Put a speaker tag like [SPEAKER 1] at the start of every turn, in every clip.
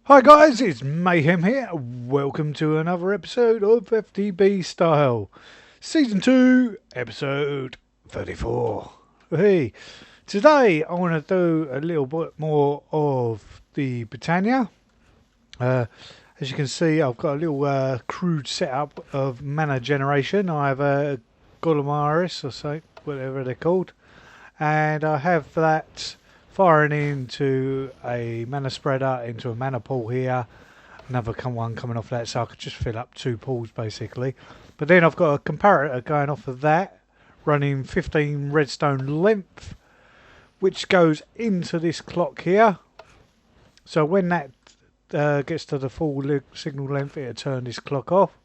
[SPEAKER 1] Hi guys, it's Mayhem here. Welcome to another episode of FTB Style, Season 2, Episode 34. Hey, today I want to do a little bit more of the botania. As you can see, I've got a little crude setup of mana generation. I have a Golemaris or so, whatever they're called, and I have that firing into a mana spreader, into a mana pool here, another one coming off that, so I could just fill up two pools basically. But then I've got a comparator going off of that, running 15 redstone length, which goes into this clock here. So when that gets to the full signal length, it'll turn this clock off.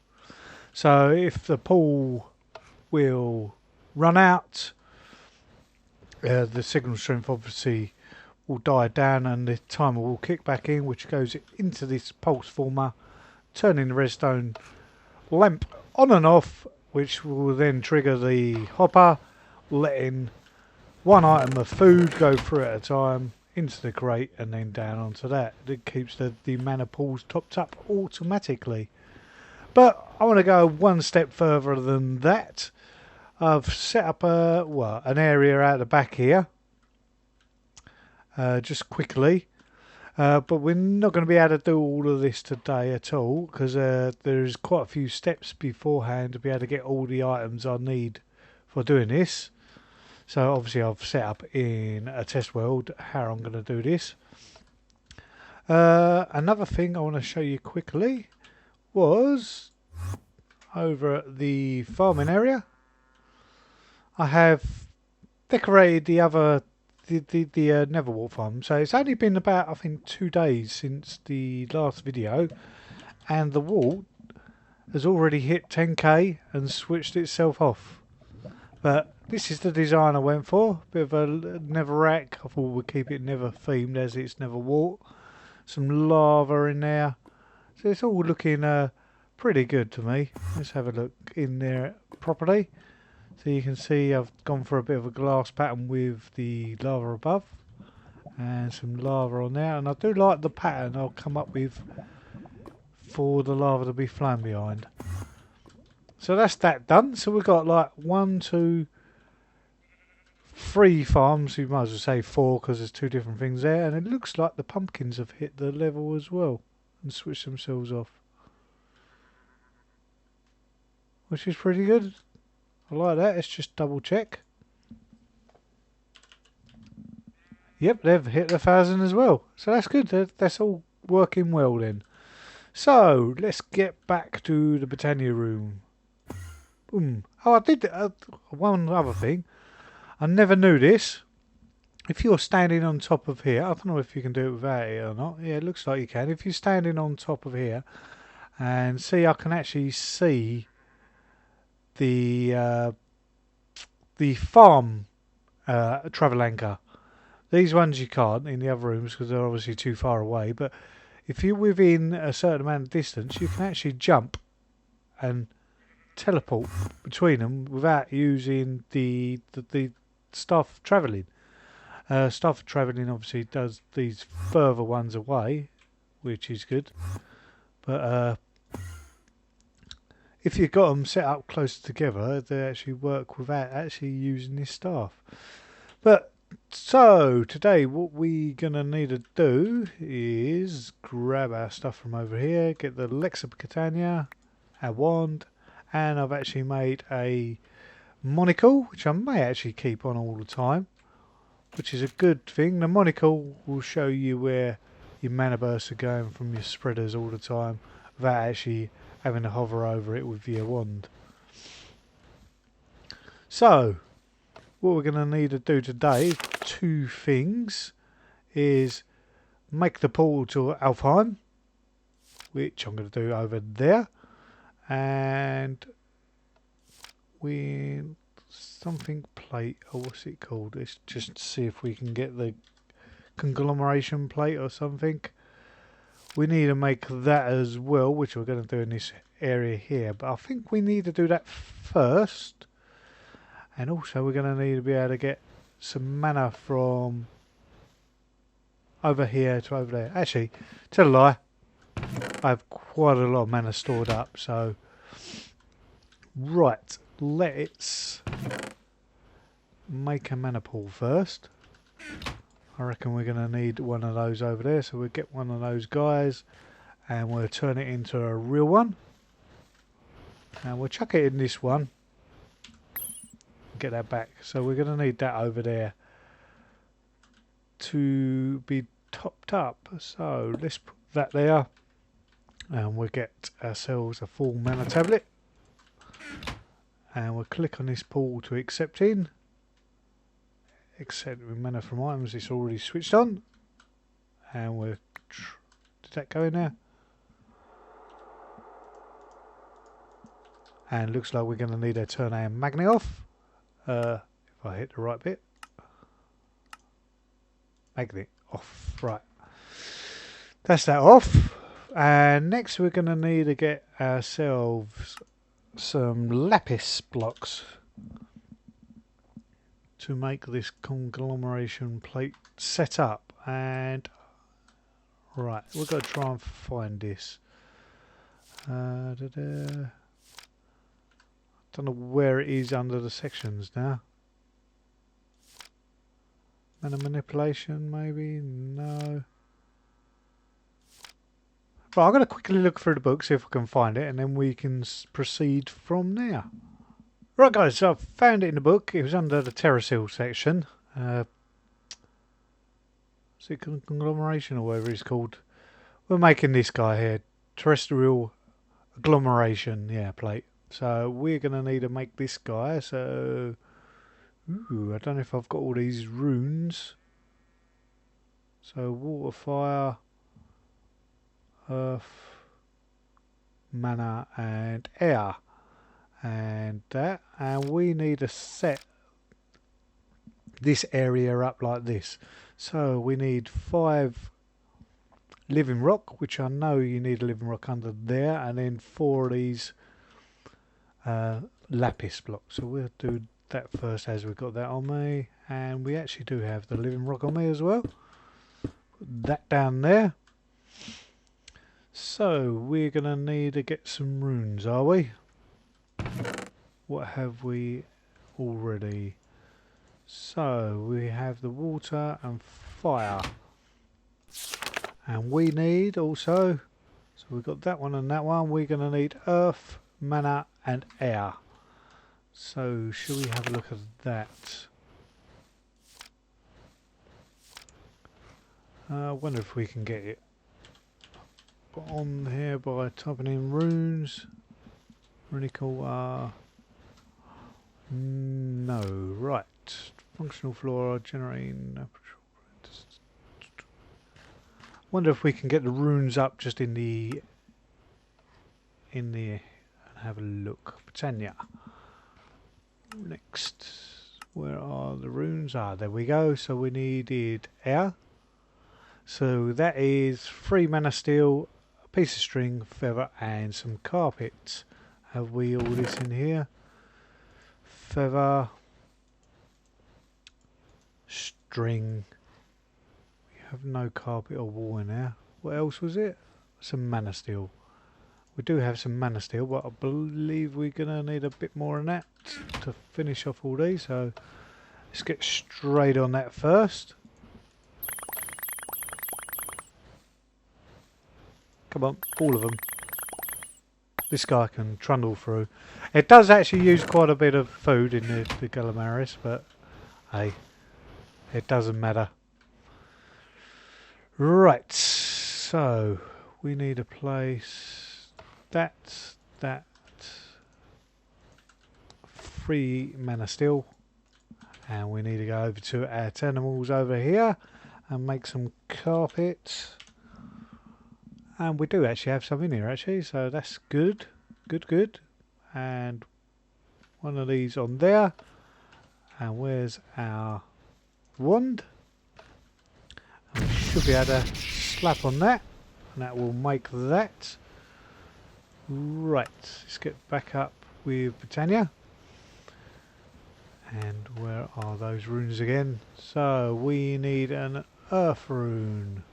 [SPEAKER 1] So if the pool will run out, the signal strength obviously will die down and the timer will kick back in, which goes into this pulse former, turning the redstone lamp on and off, which will then trigger the hopper, letting one item of food go through at a time into the crate and then down onto that. It keeps the mana pools topped up automatically. But I want to go one step further than that. I've set up an area out the back here, just quickly, but we're not going to be able to do all of this today at all, because there's quite a few steps beforehand to be able to get all the items I need for doing this. So obviously I've set up in a test world how I'm going to do this. Another thing I want to show you quickly was over at the farming area. I have decorated the Neverwalk farm. So it's only been about, I think, 2 days since the last video, and the wall has already hit 10k and switched itself off. But this is the design I went for. Bit of a netherrack. I thought we'd keep it never themed as it's Neverwalk. Some lava in there. So it's all looking pretty good to me. Let's have a look in there properly. So you can see I've gone for a bit of a glass pattern with the lava above and some lava on there, and I do like the pattern I'll come up with for the lava to be flowing behind. So that's that done. So we've got like 1, 2, 3 farms. You might as well say 4 because there's 2 different things there, and it looks like the pumpkins have hit the level as well and switched themselves off, which is pretty good. I like that. Let's just double check. Yep, they've hit 1,000 as well. So that's good. That's all working well then. So let's get back to the botania room. Boom. Oh, I did one other thing. I never knew this. If you're standing on top of here, I don't know if you can do it without it or not. Yeah, it looks like you can. If you're standing on top of here, and see, I can actually see the farm travel anchor. These ones you can't in the other rooms because they're obviously too far away, but if you're within a certain amount of distance, you can actually jump and teleport between them without using the stuff travelling. Stuff travelling obviously does these further ones away, which is good, but if you've got them set up close together, they actually work without actually using this staff. But so today what we're going to need to do is grab our stuff from over here, get the Lex of Catania, our wand, and I've actually made a monocle, which I may actually keep on all the time, which is a good thing. The monocle will show you where your mana bursts are going from your spreaders all the time without actually having to hover over it with your wand. So what we're going to need to do today, 2 things, is make the portal to Alfheim, which I'm going to do over there, and with something plate, or what's it called? Let's just see if we can get the conglomeration plate or something. We need to make that as well, which we're going to do in this area here, but I think we need to do that first. And also we're going to need to be able to get some mana from over here to over there. Actually, tell a lie, I have quite a lot of mana stored up, so right, let's make a mana pool first. I reckon we're going to need one of those over there, so we'll get one of those guys and we'll turn it into a real one, and we'll chuck it in this one, get that back. So we're going to need that over there to be topped up, so let's put that there and we'll get ourselves a full mana tablet, and we'll click on this pool to accept in. Accept with mana from items, it's already switched on, and we'll did that go in there? And looks like we're going to need to turn our magnet off. If I hit the right bit. Magnet off, right. That's that off. And next we're going to need to get ourselves some lapis blocks to make this conglomeration plate set up. And right, we've got to try and find this. Don't know where it is under the sections now. Mana manipulation, maybe? No. Right, I'm going to quickly look through the book, see if I can find it, and then we can proceed from there. Right guys, so I've found it in the book. It was under the Terrasil section. Is it conglomeration or whatever it's called? We're making this guy here. Terrestrial agglomeration, yeah, plate. So we're going to need to make this guy. So, ooh, I don't know if I've got all these runes. So water, fire, earth, mana and air. And that, and we need to set this area up like this. So we need 5 living rock, which I know you need a living rock under there, and then 4 of these lapis blocks. So we'll do that first, as we've got that on me, and we actually do have the living rock on me as well. Put that down there. So we're gonna need to get some runes, are we? What have we already? So we have the water and fire, and we need also, so we've got that one and that one, we're going to need earth, mana and air. So shall we have a look at that? I wonder if we can get it on here by typing in runes. Really cool. No, right. Functional flora generating. Wonder if we can get the runes up just in the and have a look. Botania. Next, where are the runes? Ah, there we go. So we needed air. So that is 3 mana steel, a piece of string, feather, and some carpet. Have we all this in here? Feather, string. We have no carpet or wall in there. What else was it? Some mana steel. We do have some mana steel, but I believe we're gonna need a bit more than that to finish off all these. So let's get straight on that first. Come on, all of them. This guy can trundle through. It does actually use quite a bit of food in the Gallamaris, but hey, it doesn't matter. Right, so we need to place that 3 mana steel, and we need to go over to our animals over here and make some carpet. And we do actually have some in here actually, so that's good. Good. And one of these on there. And where's our wand? And we should be able to slap on that, and that will make that. Right, let's get back up with Botania. And where are those runes again? So we need an earth rune.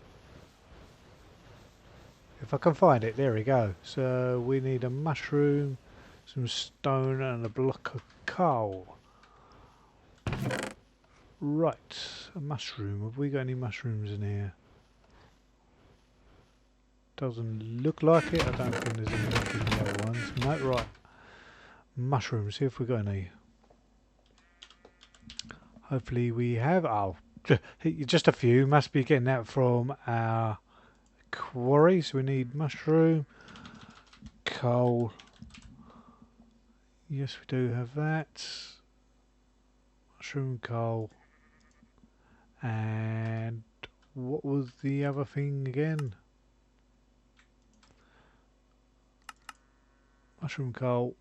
[SPEAKER 1] If I can find it, there we go. So we need a mushroom, some stone and a block of coal. Right, a mushroom. Have we got any mushrooms in here? Doesn't look like it. I don't think there's any in the other ones. No, right. Mushrooms, see if we've got any. Hopefully we have. Oh, just a few. Must be getting that from our quarry. So we need mushroom, coal. Yes, we do have that. Mushroom, coal. And what was the other thing again? Mushroom, coal,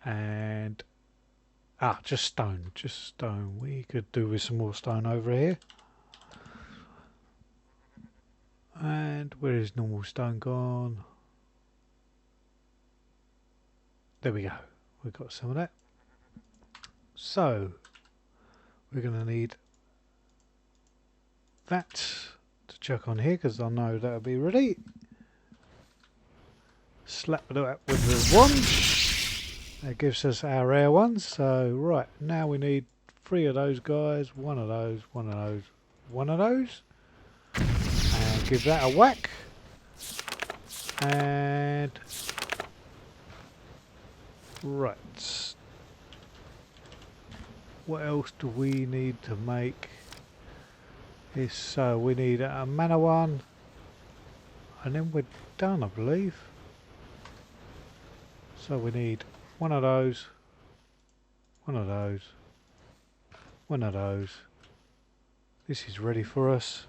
[SPEAKER 1] and just stone. Just stone. We could do with some more stone over here. And where is normal stone gone? There we go. We've got some of that. So we're going to need that to chuck on here because I know that'll be ready. Slap it out with the wand. That gives us our rare ones. So right, now we need 3 of those guys, 1 of those, 1 of those, 1 of those. And give that a whack. And right. What else do we need to make this? So we need a mana one. And then we're done, I believe. So we need 1 of those, 1 of those, 1 of those. This is ready for us.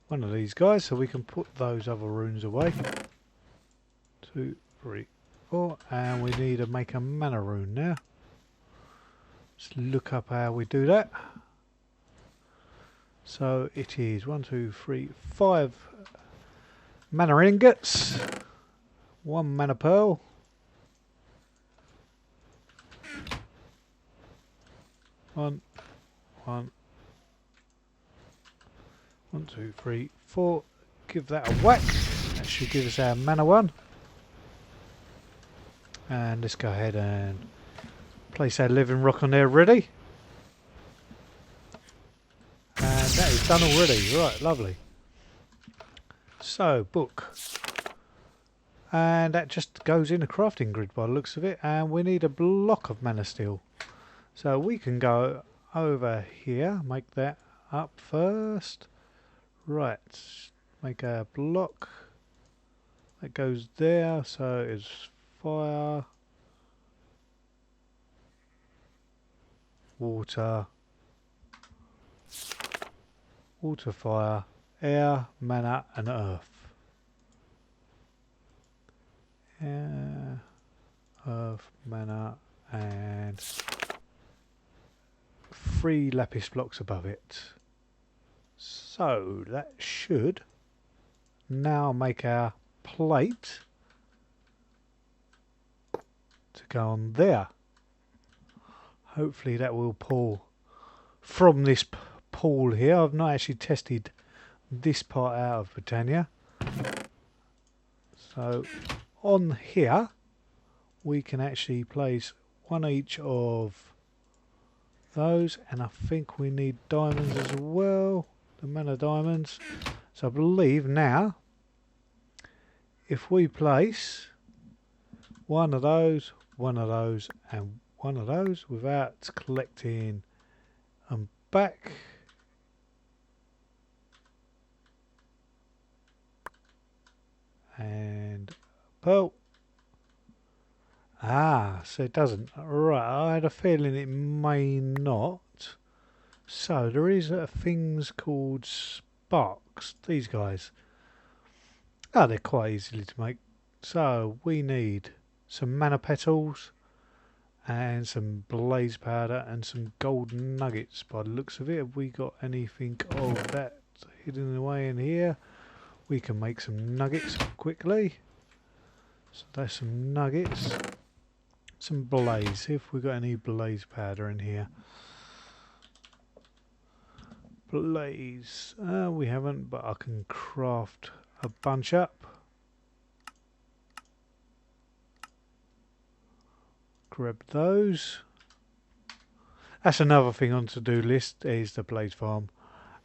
[SPEAKER 1] One of these guys, so we can put those other runes away. 2, 3, 4, and we need to make a mana rune now. Let's look up how we do that. So it is 1, 2, 3, 5 mana ingots, 1 mana pearl, 1, 1, 1, 2, 3, 4. Give that a whack. That should give us our mana one. And let's go ahead and place our living rock on there ready. And that is done already. Right, lovely. So, book. And that just goes in a crafting grid by the looks of it. And we need a block of mana steel. So we can go over here, make that up first. Right, make a block. That goes there, so it's fire, water, water, fire, air, mana and earth. Air, earth, mana and 3 lapis blocks above it. So that should now make our plate to go on there. Hopefully that will pull from this pool here. I've not actually tested this part out of botania. So on here we can actually place 1 each of those, and I think we need diamonds as well, the mana diamonds. So I believe now if we place 1 of those, 1 of those and 1 of those without collecting them back, and pearl. So it doesn't. Right, I had a feeling it may not. So there is things called sparks. These guys. They're quite easily to make. So we need some mana petals and some blaze powder and some gold nuggets by the looks of it. Have we got anything of that hidden away in here? We can make some nuggets quickly. So there's some nuggets. Some blaze. See if we've got any blaze powder in here. Blaze. We haven't, but I can craft a bunch up. Grab those. That's another thing on to-do list is the blaze farm.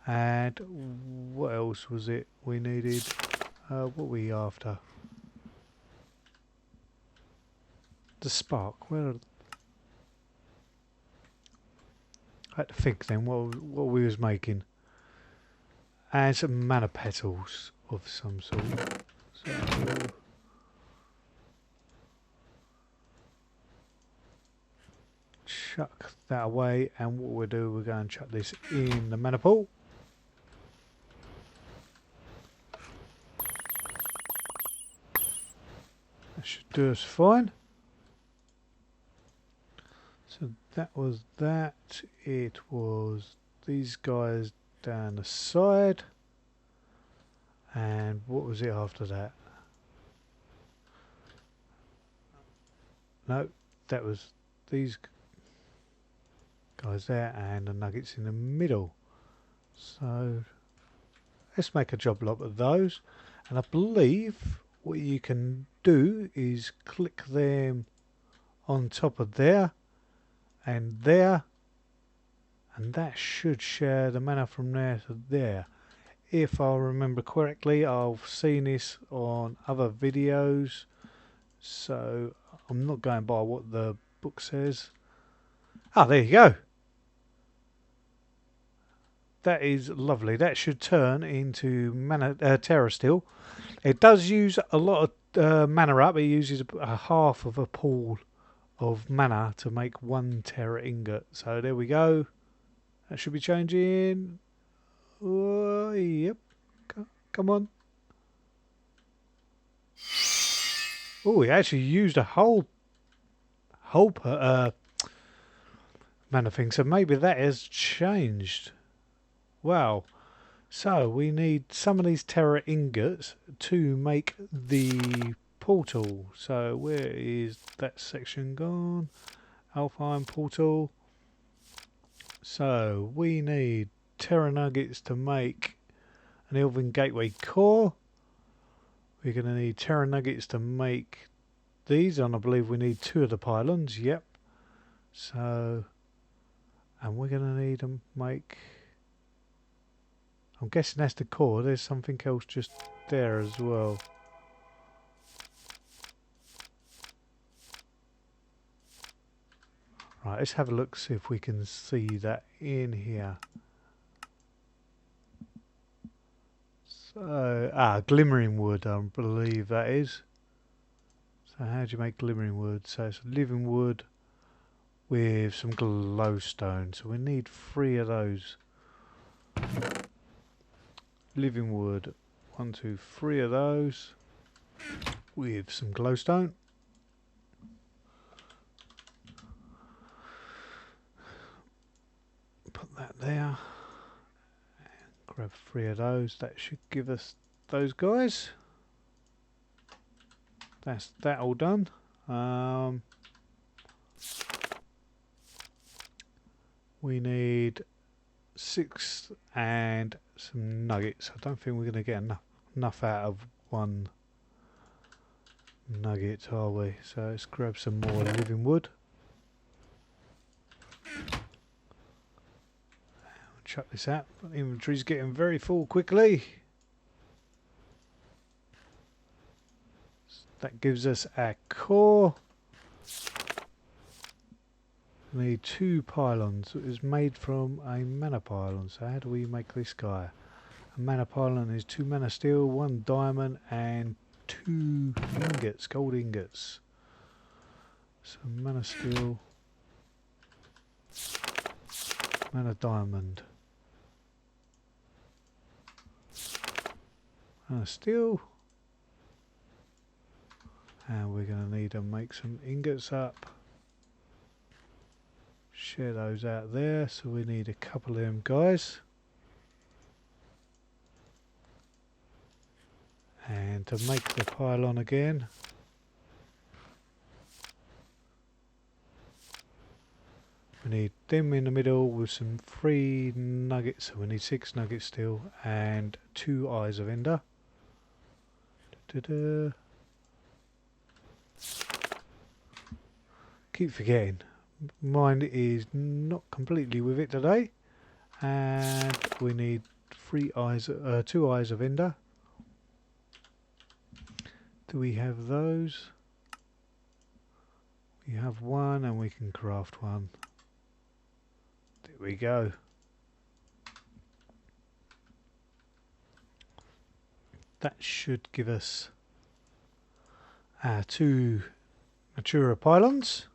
[SPEAKER 1] And what else was it we needed? What were we after? The spark. Where? I had to think then what we was making. And some mana petals of some sort. So chuck that away, and what we'll do, we're going to chuck this in the mana pool. That should do us fine. So that was that. It was these guys down the side. And what was it after that? No, that was these guys there and the nuggets in the middle. So let's make a job lot of those. And I believe what you can do is click them on top of there, and that should share the mana from there to there. If I remember correctly, I've seen this on other videos, so I'm not going by what the book says. Ah, there you go. That is lovely. That should turn into mana Terra Steel. It does use a lot of mana up. It uses a half of a pool of mana to make one Terra ingot. So there we go. That should be changing. Yep. Come on. Oh, we actually used a whole mana thing. So maybe that has changed. Wow. So we need some of these Terra ingots to make the portal. So where is that section gone? Alfheim portal. So we need Terra nuggets to make an Elven Gateway core. We're going to need Terra nuggets to make these, and I believe we need 2 of the pylons. Yep. So, and we're going to need to make, I'm guessing that's the core. There's something else just there as well. Right, let's have a look, see if we can see that in here. So, glimmering wood, I believe that is. So how do you make glimmering wood? So it's living wood with some glowstone. So we need 3 of those. Living wood, 1, 2, 3 of those with some glowstone. Put that there. Grab 3 of those. That should give us those guys. That's that all done. We need 6 and some nuggets. I don't think we're going to get enough out of 1 nugget, are we? So let's grab some more living wood. Chuck this out. Inventory's getting very full quickly. That gives us our core. We need 2 pylons. It is made from a mana pylon. So how do we make this guy? A mana pylon is 2 mana steel, 1 diamond, and 2 ingots, gold ingots. So mana steel, mana diamond. Steel, and we're going to need to make some ingots up, share those out there, so we need a couple of them guys, and to make the pylon again, We need them in the middle with some 3 nuggets. So we need 6 nuggets still and 2 eyes of ender. Da-da. Keep forgetting. Mine is not completely with it today. And we need 2 eyes of ender. Do we have those? We have 1 and we can craft 1. There we go. That should give us our 2 mature pylons.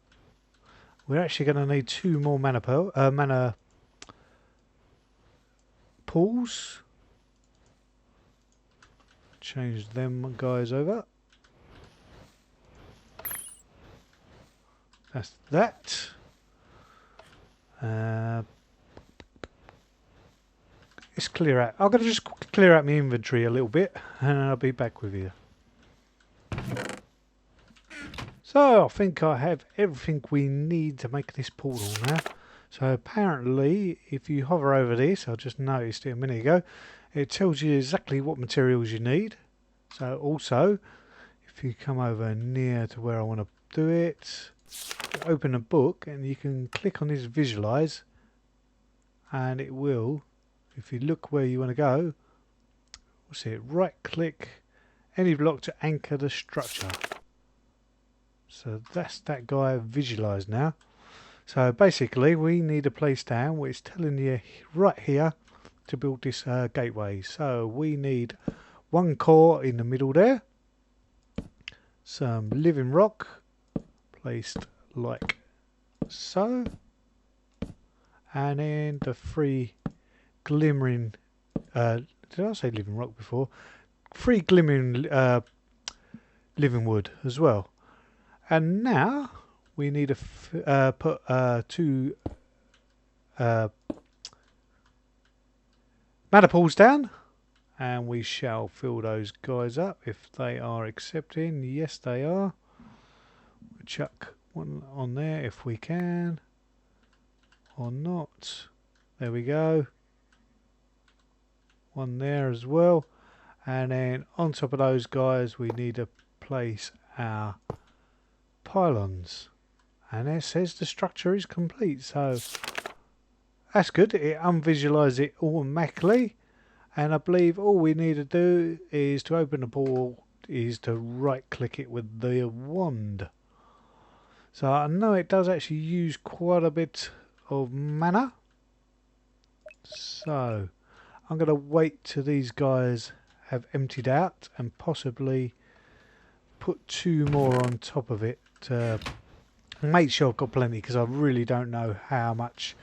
[SPEAKER 1] We're actually going to need 2 more mana pools. Change them guys over. That's that. Let's clear out. I'm going to just clear out my inventory a little bit and I'll be back with you. So I think I have everything we need to make this portal now. So apparently if you hover over this, I just noticed it a minute ago, it tells you exactly what materials you need. So also if you come over near to where I want to do it, open a book and you can click on this visualize and it will, if you look where you want to go, we'll see it, right click any block to anchor the structure. So that's that guy visualized now. So basically we need a place down where it's telling you right here to build this gateway. So we need 1 core in the middle there, some living rock placed like so, and then the 3 glimmering did I say living rock before? 3 glimmering living wood as well. And now we need to put 2 mana pools down, and we shall fill those guys up if they are accepting. Yes, they are. We'll chuck 1 on there if we can, or not. There we go. 1 there as well, and then on top of those guys we need to place our pylons, and it says the structure is complete, so that's good. It unvisualizes it automatically, and I believe all we need to do is to open the portal is to right click it with the wand. So I know it does actually use quite a bit of mana, so I'm going to wait till these guys have emptied out and possibly put 2 more on top of it to make sure I've got plenty, because I really don't know how much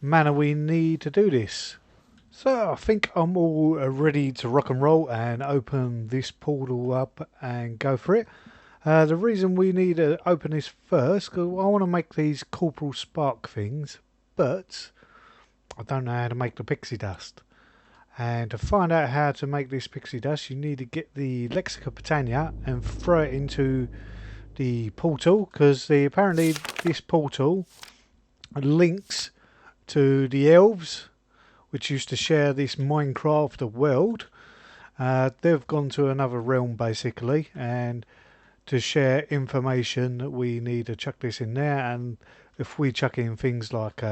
[SPEAKER 1] mana we need to do this. So I think I'm all ready to rock and roll and open this portal up and go for it. The reason we need to open this first, because I want to make these corporal spark things, but I don't know how to make the pixie dust. And to find out how to make this pixie dust, you need to get the Lexica Botania and throw it into the portal, because apparently this portal links to the elves, which used to share this Minecraft world. They've gone to another realm basically, and to share information we need to chuck this in there, and if we chuck in things like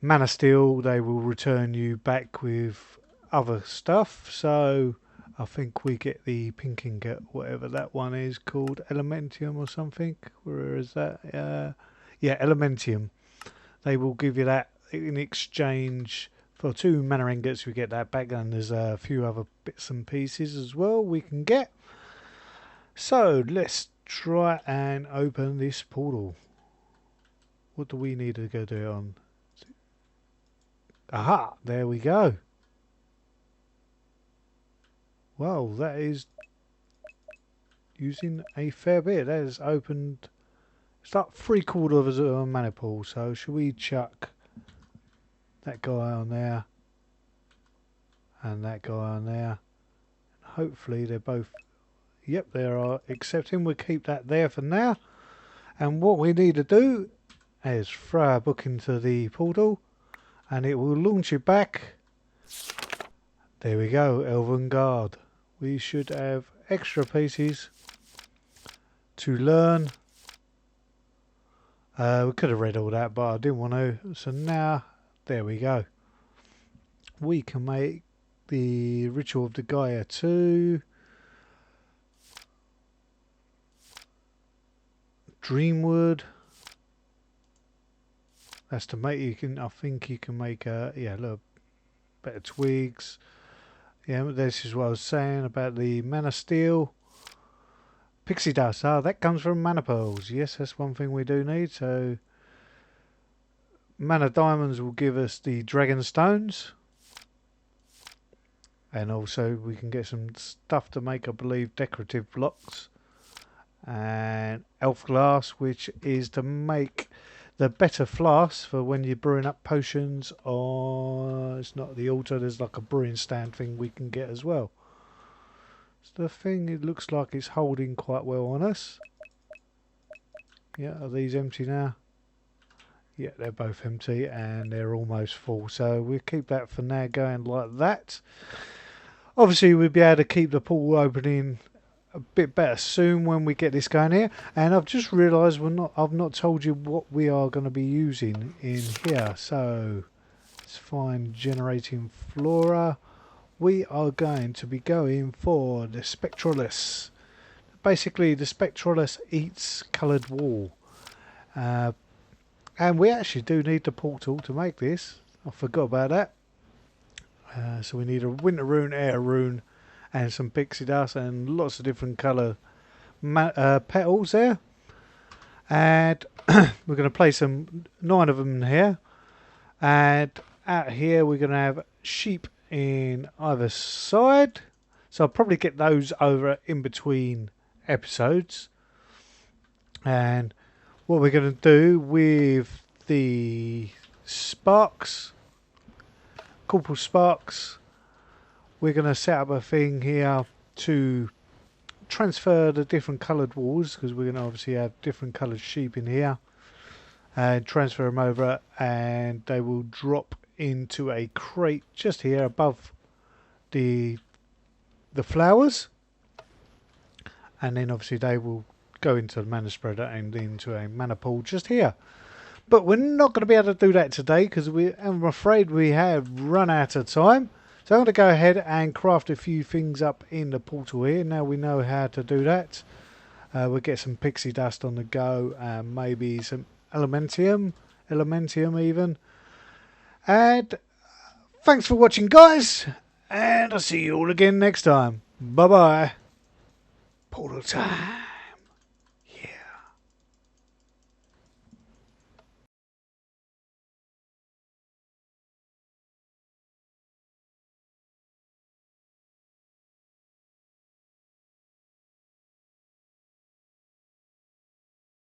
[SPEAKER 1] mana steel, they will return you back with other stuff. So I think we get the pink ingot, whatever that one is called, Elementium or something. Where is that? Yeah, Elementium. They will give you that in exchange for 2 mana ingots. We get that back, and there's a few other bits and pieces as well we can get. So let's try and open this portal. What do we need to go do on? Aha, there we go. Wow, that is using a fair bit. That has opened, it's like 3/4 of a mana pool. So should we chuck that guy on there and that guy on there? Hopefully they're both, yep, they are accepting. We'll keep that there for now. And what we need to do, is throw our book into the portal and it will launch it back. There we go, Elven Guard. We should have extra pieces to learn. We could have read all that, but I didn't want to. So now, there we go. We can make the Ritual of the Gaia 2. Dreamwood. That's to make, you can, I think you can make yeah, look, better twigs. Yeah, this is what I was saying about the mana steel. Pixie dust, that comes from mana pearls. Yes, that's one thing we do need. So mana diamonds will give us the dragon stones. And also we can get some stuff to make, I believe, decorative blocks. And elf glass, which is to make the better flasks for when you're brewing up potions, or it's not the altar, there's like a brewing stand thing we can get as well. So the thing, it looks like it's holding quite well on us. Yeah, are these empty now? Yeah, they're both empty and they're almost full, so we'll keep that for now going like that. Obviously we'll be able to keep the pool opening a bit better soon when we get this going here. And I've just realised I've not told you what we are going to be using in here. So let's find generating flora. We are going to be going for the Spectralis. Basically the Spectralis eats coloured wool. And we actually do need the portal to make this. I forgot about that. So we need a winter rune, air rune, and some pixie dust and lots of different colour petals there. And we're going to place 9 of them in here. And out here we're going to have sheep in either side. So I'll probably get those over in between episodes. And what we're going to do with the sparks, corporal sparks, we're going to set up a thing here to transfer the different coloured walls, because we're going to obviously have different coloured sheep in here, and transfer them over, and they will drop into a crate just here above the flowers, and then obviously they will go into the mana spreader and into a mana pool just here. But we're not going to be able to do that today because I'm afraid we have run out of time. So I'm going to go ahead and craft a few things up in the portal here. Now we know how to do that. We'll get some pixie dust on the go, and maybe some elementium even. And thanks for watching, guys, and I'll see you all again next time. Bye bye. Portal time.